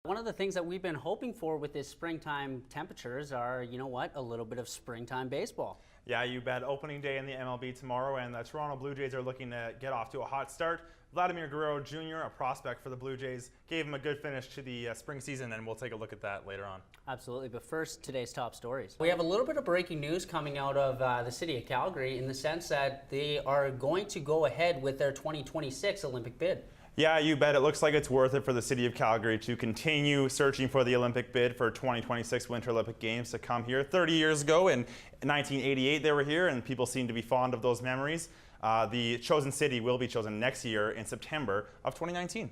One of the things that we've been hoping for with this springtime temperatures are, a little bit of springtime baseball. Yeah, you bet. Opening day in the MLB tomorrow, and the Toronto Blue Jays are looking to get off to a hot start. Vladimir Guerrero Jr., a prospect for the Blue Jays, gave him a good finish to the spring season, and we'll take a look at that later on. Absolutely, but first, today's top stories. We have a little bit of breaking news coming out of the city of Calgary in the sense that they are going to go ahead with their 2026 Olympic bid. Yeah, you bet. It looks like it's worth it for the city of Calgary to continue searching for the Olympic bid for 2026 Winter Olympic Games to come here. 30 years ago in 1988 they were here, and people seem to be fond of those memories. The chosen city will be chosen next year in September of 2019.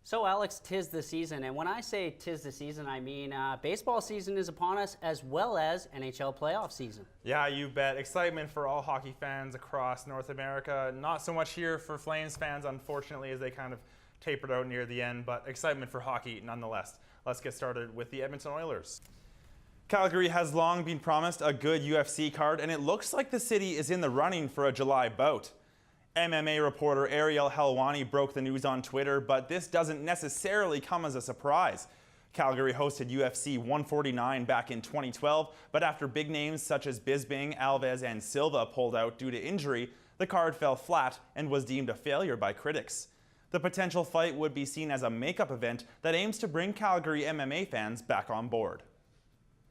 So Alex, 'tis the season, and when I say 'tis the season, I mean baseball season is upon us as well as NHL playoff season. Yeah, you bet. Excitement for all hockey fans across North America. Not so much here for Flames fans, unfortunately, as they kind of tapered out near the end, but excitement for hockey nonetheless. Let's get started with the Edmonton Oilers. Calgary has long been promised a good UFC card, and it looks like the city is in the running for a July bout. MMA reporter Ariel Helwani broke the news on Twitter, but this doesn't necessarily come as a surprise. Calgary hosted UFC 149 back in 2012, but after big names such as Bisping, Alves, and Silva pulled out due to injury, the card fell flat and was deemed a failure by critics. The potential fight would be seen as a makeup event that aims to bring Calgary MMA fans back on board.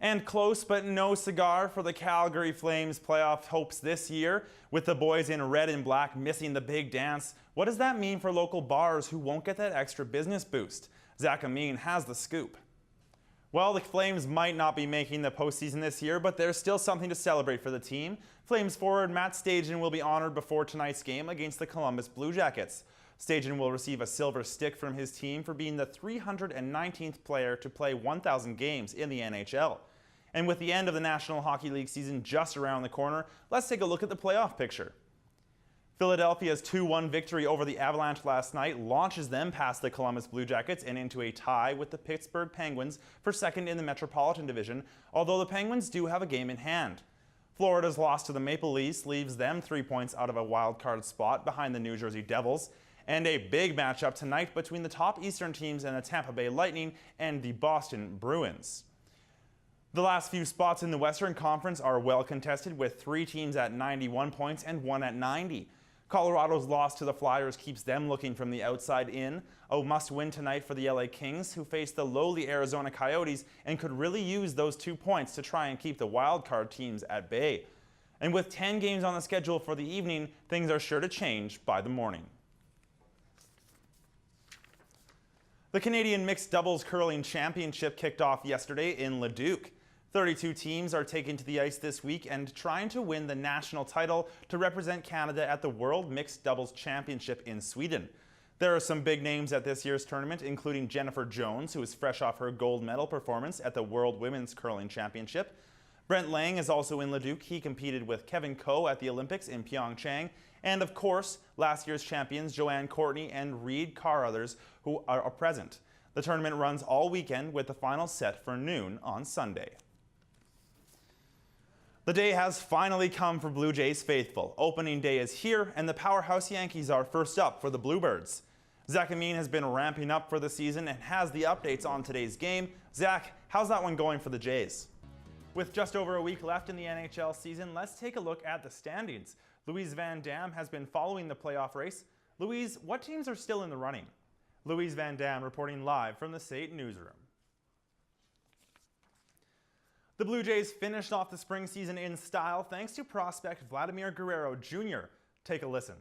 And close but no cigar for the Calgary Flames playoff hopes this year. With the boys in red and black missing the big dance, what does that mean for local bars who won't get that extra business boost? Zach Amin has the scoop. Well, the Flames might not be making the postseason this year, but there's still something to celebrate for the team. Flames forward Matt Stajan will be honored before tonight's game against the Columbus Blue Jackets. Stajan will receive a silver stick from his team for being the 319th player to play 1,000 games in the NHL. And with the end of the National Hockey League season just around the corner, let's take a look at the playoff picture. Philadelphia's 2-1 victory over the Avalanche last night launches them past the Columbus Blue Jackets and into a tie with the Pittsburgh Penguins for second in the Metropolitan Division, although the Penguins do have a game in hand. Florida's loss to the Maple Leafs leaves them 3 points out of a wild card spot behind the New Jersey Devils. And a big matchup tonight between the top Eastern teams and the Tampa Bay Lightning and the Boston Bruins. The last few spots in the Western Conference are well contested, with 3 teams at 91 points and 1 at 90. Colorado's loss to the Flyers keeps them looking from the outside in. A must-win tonight for the LA Kings, who face the lowly Arizona Coyotes and could really use those 2 points to try and keep the wild card teams at bay. And with 10 games on the schedule for the evening, things are sure to change by the morning. The Canadian Mixed Doubles Curling Championship kicked off yesterday in Leduc. 32 teams are taking to the ice this week and trying to win the national title to represent Canada at the World Mixed Doubles Championship in Sweden. There are some big names at this year's tournament, including Jennifer Jones, who is fresh off her gold medal performance at the World Women's Curling Championship. Brent Lang is also in Leduc. He competed with Kevin Koh at the Olympics in Pyeongchang. And of course, last year's champions Joanne Courtney and Reed Carruthers, who are present. The tournament runs all weekend with the final set for noon on Sunday. The day has finally come for Blue Jays faithful. Opening day is here, and the powerhouse Yankees are first up for the Bluebirds. Zach Amin has been ramping up for the season and has the updates on today's game. Zach, how's that one going for the Jays? With just over a week left in the NHL season, let's take a look at the standings. Louise Van Dam has been following the playoff race. Louise, what teams are still in the running? Louise Van Dam reporting live from the SAIT newsroom. The Blue Jays finished off the spring season in style thanks to prospect Vladimir Guerrero Jr. Take a listen.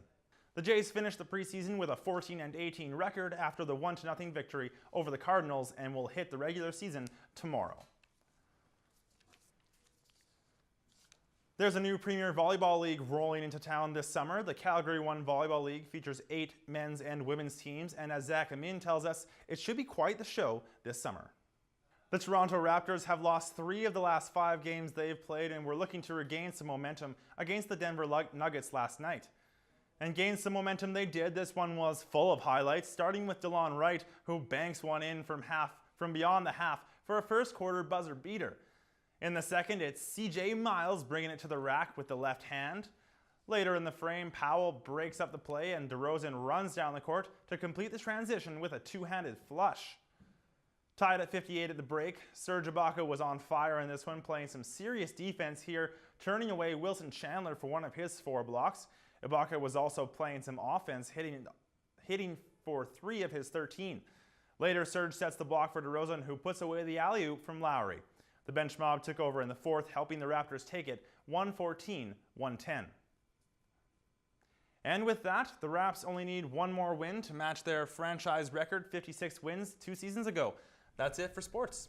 The Jays finished the preseason with a 14-18 record after the 1-0 victory over the Cardinals and will hit the regular season tomorrow. There's a new Premier Volleyball League rolling into town this summer. The Calgary One Volleyball League features 8 men's and women's teams, and as Zach Amin tells us, it should be quite the show this summer. The Toronto Raptors have lost 3 of the last 5 games they've played and were looking to regain some momentum against the Denver Nuggets last night. And gain some momentum they did. This one was full of highlights, starting with DeLon Wright, who banks one in from beyond the half for a first quarter buzzer beater. In the second, it's CJ Miles bringing it to the rack with the left hand. Later in the frame, Powell breaks up the play and DeRozan runs down the court to complete the transition with a 2-handed flush. Tied at 58 at the break, Serge Ibaka was on fire in this one, playing some serious defense here, turning away Wilson Chandler for one of his 4 blocks. Ibaka was also playing some offense, hitting for 3 of his 13. Later, Serge sets the block for DeRozan, who puts away the alley-oop from Lowry. The bench mob took over in the 4th, helping the Raptors take it 114-110. And with that, the Raps only need one more win to match their franchise record 56 wins 2 seasons ago. That's it for sports.